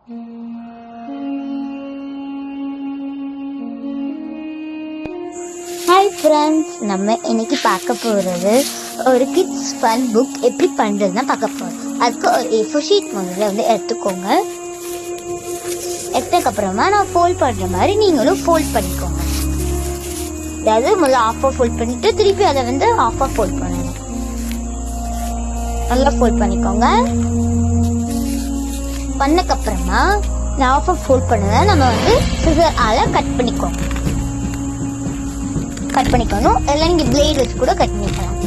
Hi friends, நம்ம இன்னைக்கு பார்க்க போகிறது ஒரு கிட்ஸ் ஃபன் புக் எப்படி பண்ணுறதுன்னு பார்க்க போகிறோம். அதுக்கு ஒரு A4 ஷீட் முதல்ல எடுத்துக்கோங்க. எடுத்ததுக்கப்புறமா நான் ஃபோல்ட் பண்ணுற மாதிரி நீங்களும் ஃபோல்ட் பண்ணிக்கோங்க. அதாவது முதல்ல ஆஃபாக ஃபோல்ட் பண்ணிட்டு திருப்பி அதை ஆஃபாக ஃபோல்ட் பண்ணணும். நல்லா ஃபோல்ட் பண்ணிக்கோங்க. பண்ணக்கப்புறமா நான் ஆஃபாக ஃபோல்ட் பண்ணதை நம்ம சிசரால கட் பண்ணிக்கணும். எல்லாம் நீங்க பிளேட் வச்சு கூட கட் பண்ணிக்கலாம்.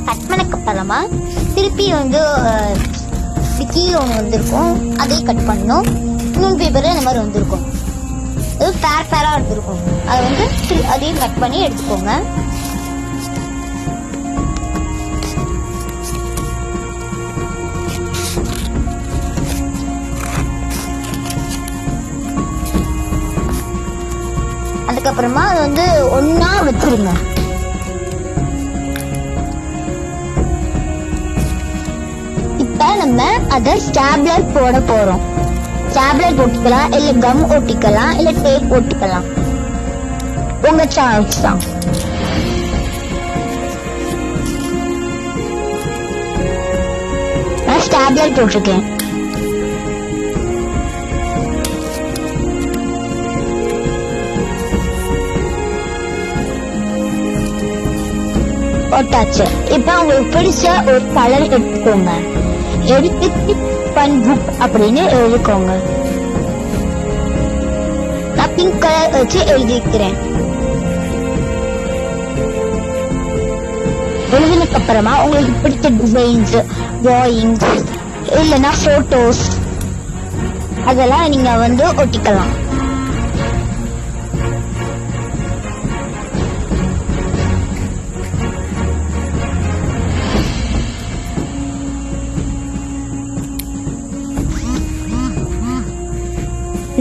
கட் பண்ணக்கப்புறமா திருப்பி கீழே ஒன்று வந்திருக்கும், அதையும் கட் பண்ணணும். இன்னொன்று பேப்பர்ல இந்த மாதிரி வந்திருக்கும், பேரா எடுத்துருக்கும். அதை அதையும் கட் பண்ணி எடுத்துக்கோங்க. அதுக்கப்புறமா அது ஒன்னா வச்சிருங்க. இப்ப நம்ம அதை ஸ்டாப்லர் போட போறோம். ஸ்டாப்லர் ஒட்டிக்கலாம், இல்ல கம் ஒட்டிக்கலாம், இல்ல டேப் ஒட்டிக்கலாம். உங்க சாய்ஸ் தான். நான் ஸ்டாப்லர் போட்டிருக்கேன். போட்டாச்சு. இப்ப உங்களுக்கு பிடிச்ச ஒரு கலர் எடுத்துக்கோங்க. எடுத்து ஃபன் புக் அப்படின்னு எழுதிக்கோங்க. நான் பிங்க் கலர் வச்சு எழுதிக்கிறேன். எழுதினதுக்கு அப்புறமா உங்களுக்கு பிடிச்ச டிசைன்ஸ், டிராயிங்ஸ் இல்லைன்னா போட்டோஸ் அதெல்லாம் நீங்க ஒட்டிக்கலாம்.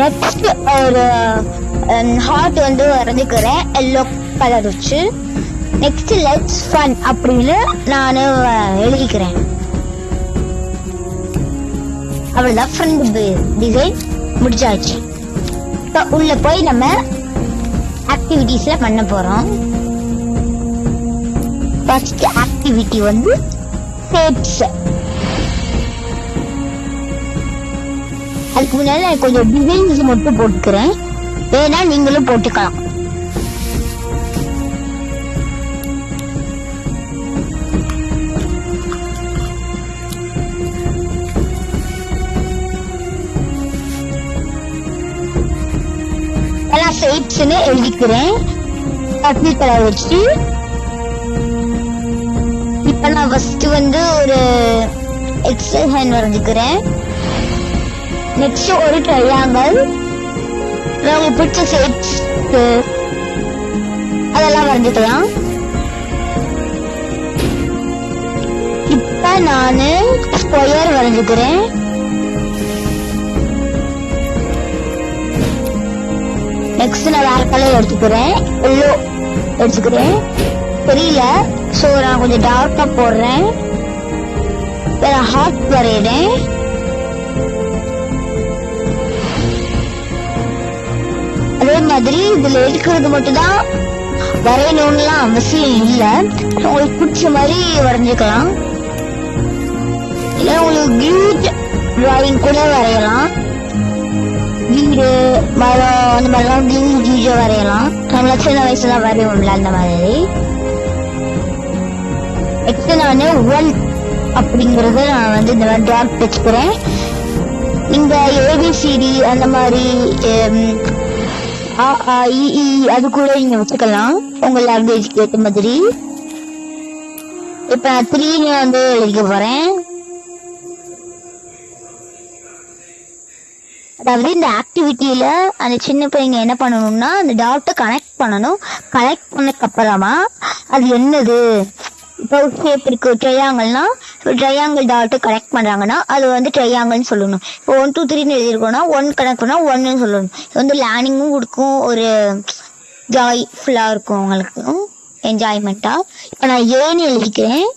நெக்ஸ்ட் ஒரு ஹார்ட் வரைஞ்சுக்கிறேன் எல்லோ கலர் வச்சு. நெக்ஸ்ட் லெட்ஸ் ஃபன் அப்படின்னு நான் எழுதிக்கிறேன். அவ்வளவுதான், ஃப்ரண்ட் டிசைன் முடிச்சாச்சு. இப்போ உள்ள போய் நம்ம ஆக்டிவிட்டிஸ்ல பண்ண போறோம். First activity shapes. அதுக்கு முன்னாடி நான் கொஞ்சம் டிசைன்ஸ் மட்டும் போட்டுக்கிறேன், வேணா நீங்களும் போட்டுக்கலாம். எல்லாம் ஷேப்ஸ்னு எழுதிக்கிறேன் பர்பிள் கலர் வச்சு. இப்ப நான் ஃபர்ஸ்ட் ஒரு எக்ஸல் ஹேண்ட் வரைஞ்சுக்கிறேன். நெக்ஸ்ட் ஒரு ட்ரையாங்கிள், உங்களுக்கு பிடிச்ச ஷேப்ஸ் அதெல்லாம் வரைஞ்சுக்கலாம். இப்ப நானு ஸ்கொயர் வரைஞ்சுக்கிறேன். நெக்ஸ்ட் நான் வேற கலர் எடுத்துக்கிறேன், எல்லோ எடுத்துக்கிறேன். தெரியல, சோ நான் கொஞ்சம் டார்க்கா போடுறேன். ஹார்ட் வரையிறேன். அதே மாதிரி இதுல இருக்கிறது மட்டும்தான் வரையணும்லாம் அவசியம் இல்லை. உங்களுக்கு பிடிச்ச மாதிரி வரைஞ்சுக்கலாம். இல்ல உங்களுக்கு கியூட் டிராயிங் கூட வரையலாம். வீடு, மரம் அந்த மாதிரிலாம் கியூஜா வரையலாம். நம்மள சின்ன வயசுல வரையும்ல அந்த மாதிரி. நெக்ஸ்ட் நான் 1 அப்படிங்கறத நான் இந்த மாதிரி டாட் வச்சுக்கிறேன். நீங்க ABCD அந்த மாதிரி அது கூட நீங்க வச்சுக்கலாம் உங்க லாங்குவேஜ்க்கு ஏற்ற மாதிரி. இப்ப நான் 3 எழுதிக்க போறேன். அதாவது இந்த ஆக்டிவிட்டியில அந்த சின்ன பையங்க என்ன பண்ணணும்னா அந்த டாட்டை கனெக்ட் பண்ணணும். கனெக்ட் பண்ணதுக்கு அப்புறமா அது என்னது, இப்போ ஷேப் இருக்கு ட்ரையாங்கிள்னா இப்போ ட்ரையாங்கிள் டாட் கனெக்ட் பண்றாங்கன்னா அது வந்து ட்ரையாங்கிள்னு சொல்லணும். இப்போ 1 2 3ன்னு எழுதிருக்கோம்னா 1 கனெக்ட் பண்ணா 1ன்னு சொல்லணும். இது வந்து லேர்னிங்கும் கொடுக்கும், ஒரு ஜாய்ஃபுல்லா இருக்கும் உங்களுக்கு, என்ஜாய்மெண்டா. இப்போ நான் ஏன்னு எழுதிக்கிறேன்.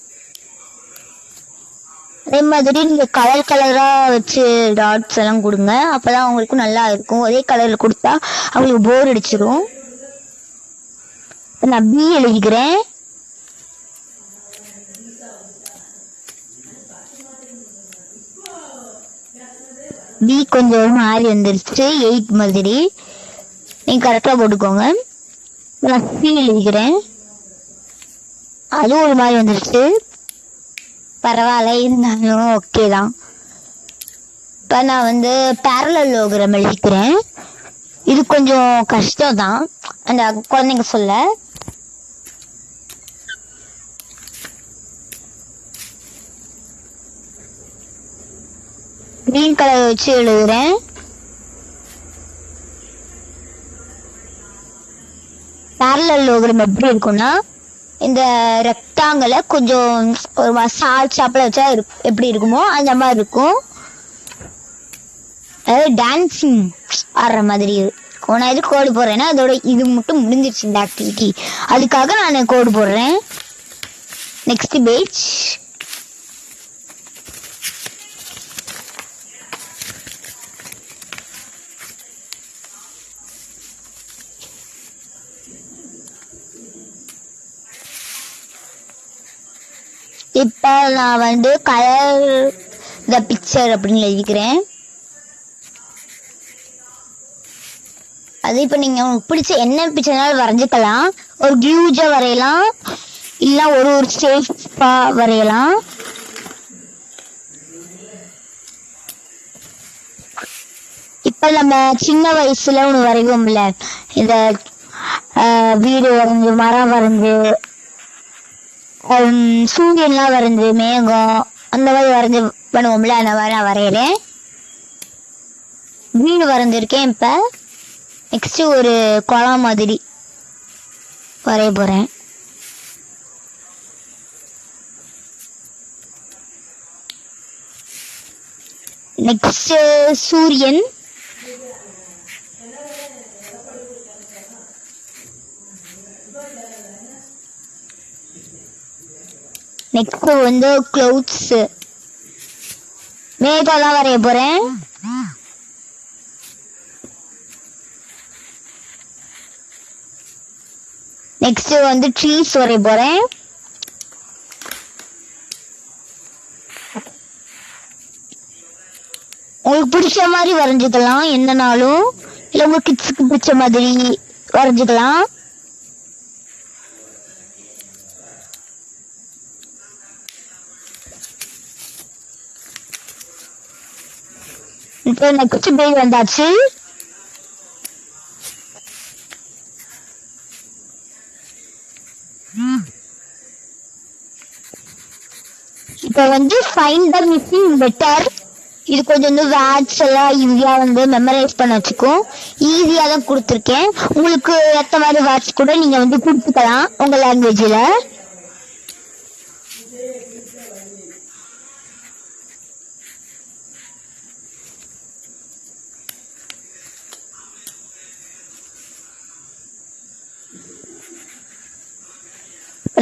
அதே மாதிரி நீங்க கலர் கலரா வச்சு டாட்ஸ் எல்லாம் கொடுங்க, அப்பதான் அவங்களுக்கும் நல்லா இருக்கும். ஒரே கலர்ல கொடுத்தா அவங்களுக்கு போர் அடிச்சிடும். நான் பி எழுதிக்கிறேன். பி கொஞ்சம் மாறி வந்துருச்சு, 8 மாதிரி. நீங்க கரெக்டா போட்டுக்கோங்க. நான் சி எழுதிக்கிறேன். அதுவும் ஒரு மாதிரி வந்துருச்சு, பரவாயில்ல, இருந்தாலும் ஓகே தான். இப்போ நான் வந்து பேரலலோகிராம் எழுதிக்கிறேன். இது கொஞ்சம் கஷ்டம் தான் அந்த குழந்தைங்க சொல்ல. கிரீன் கலர் வச்சு எழுதுறேன். பேரலலோகிராம் எப்படி இருக்கும்னா இந்த ரெக்டாங்கிள கொஞ்சம் ஒரு சால் சாப்பிட வச்சா எப்படி இருக்குமோ அந்த மாதிரி இருக்கும். அதாவது டான்சிங் ஆடுற மாதிரி இருக்கும். நான் எது கோடு போடுறேன்னா அதோட இது மட்டும் முடிஞ்சிருச்சு இந்த ஆக்டிவிட்டி, அதுக்காக நான் கோடு போடுறேன். Next page. இப்ப நான் வந்து கலர் த பிக்சர் அப்படின்னு எழுதிக்கிறேன். அது இப்ப நீங்க உங்களுக்கு பிடிச்ச என்ன பிக்சர்னாலும் வரைஞ்சிக்கலாம். ஒரு கியூஜா வரையலாம், இல்ல ஒரு ஷேப்பா வரையலாம். இப்ப நம்ம சின்ன வயசுல ஒண்ணு வரைவோம்ல, இந்த வீடு வரைஞ்சு, மரம் வரைஞ்சு, சூரியன்லாம் வரைஞ்சு, மேகம் அந்த மாதிரி வரைஞ்சு பண்ணுவோம்ல, அந்த மாதிரி நான் வரைகிறேன். வீடு வரைஞ்சிருக்கேன். இப்ப நெக்ஸ்ட் ஒரு குளம் மாதிரி வரைய போறேன். நெக்ஸ்ட் சூரியன். நெக்ஸ்ட் வந்து க்ளவுட்ஸ், மேகம் தான் வரைய போறேன். நெக்ஸ்ட் வந்து ட்ரீஸ் வரைய போறேன். உங்களுக்கு பிடிச்ச மாதிரி வரைஞ்சுக்கலாம் என்னனாலும், இல்ல உங்க கிட்ஸுக்கு பிடிச்ச மாதிரி வரைஞ்சுக்கலாம். இப்போ நெக்ஸ்ட் பேஜ் வந்தாச்சு. இப்ப வந்து ஃபைண்ட் த மிஸ்ஸிங் லெட்டர். இது கொஞ்சம் வந்து வேர்ட்ஸ் எல்லாம் ஈஸியா வந்து மெமரைஸ் பண்ண வச்சுக்கும். ஈஸியா தான் கொடுத்துருக்கேன். உங்களுக்கு ஏற்ற மாதிரி வேர்ட்ஸ் கூட நீங்க வந்து கொடுத்துக்கலாம் உங்க லாங்குவேஜ்ல.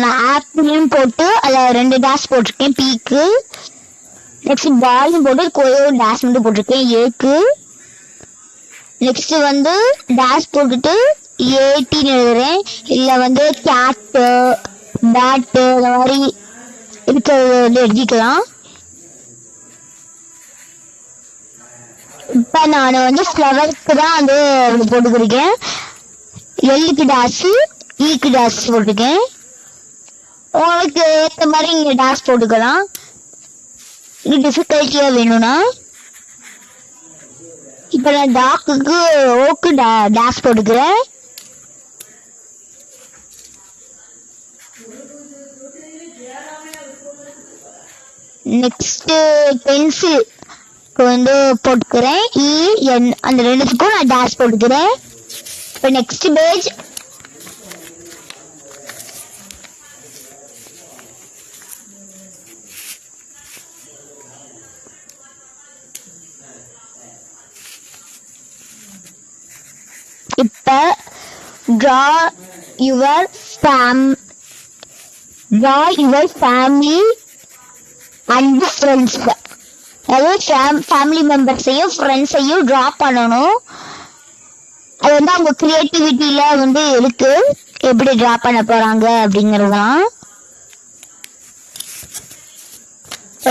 நான் ஆப்பிளையும் போட்டு அதுல 2 டேஷ் போட்டிருக்கேன் பீக்கு. நெக்ஸ்ட் பாலும் போட்டு கோயோ டேஷ் மட்டும் போட்டிருக்கேன் ஏக்கு. நெக்ஸ்ட் வந்து டேஷ் போட்டுட்டு 18 எழுதுறேன். இல்ல வந்து கேட்டு, பேட்டு இந்த மாதிரி இருக்கிறது வந்து எழுதிக்கலாம். இப்ப நான் வந்து ஃப்ளவருக்கு தான் வந்து போட்டுக்கிருக்கேன். எல்லுக்கு டேஷ், ஈக்கு டேஷ் போட்டிருக்கேன். உங்களுக்கு ஏற்ற மாதிரி நீங்க டேஷ் போட்டுக்கலாம். இது டிஃபிகல்ட்டியா வேணும்னா. இப்ப நான் டாக்குக்கு ஓக்கு டேஷ் போட்டுக்கிறேன். நெக்ஸ்ட் பென்சில் வந்து போட்டுக்கிறேன். EN அந்த ரெண்டுத்துக்கும் நான் டேஷ் போட்டுக்கிறேன். இப்போ நெக்ஸ்ட் பேஜ். இப்போ draw your family and friends. அதாவது ஃபேமிலி மெம்பர்ஸையும் ஃப்ரெண்ட்ஸையும் ட்ரா பண்ணணும். அது வந்து அவங்க கிரியேட்டிவிட்டியில வந்து இருக்கு, எப்படி ட்ரா பண்ண போறாங்க அப்படிங்கறதுதான்.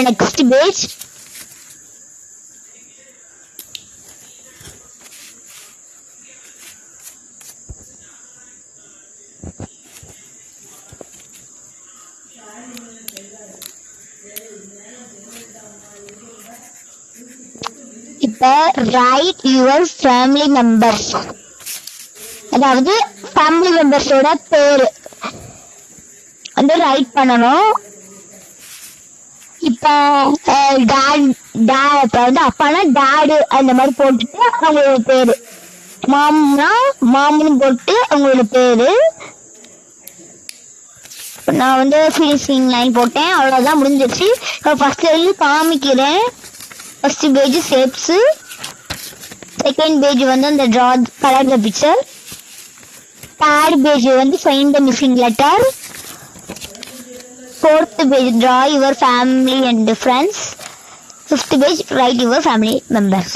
Next page. இப்ப ரைட் யுவர் ஃபேமிலி மெம்பர்ஸ், அதாவது ஃபேமிலி மெம்பர்ஸோட பேரு வந்து ரைட் பண்ணணும். இப்ப வந்து அப்பானா டாடு அந்த மாதிரி போட்டுட்டு அவங்களோட பேரு, மாம்னா மாமனு போட்டு அவங்களோட பேரு. நான் வந்து ஃபினிஷிங் லைன் போட்டேன், அவ்வளவுதான், முடிஞ்சிருச்சு. ஃபர்ஸ்ட் காமிக்கிறேன். First page shapes, second page வந்து அந்த draw colour the picture, third page வந்து find the missing letter, fourth page draw your family and friends, fifth page write your family members.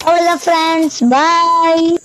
All the friends, bye.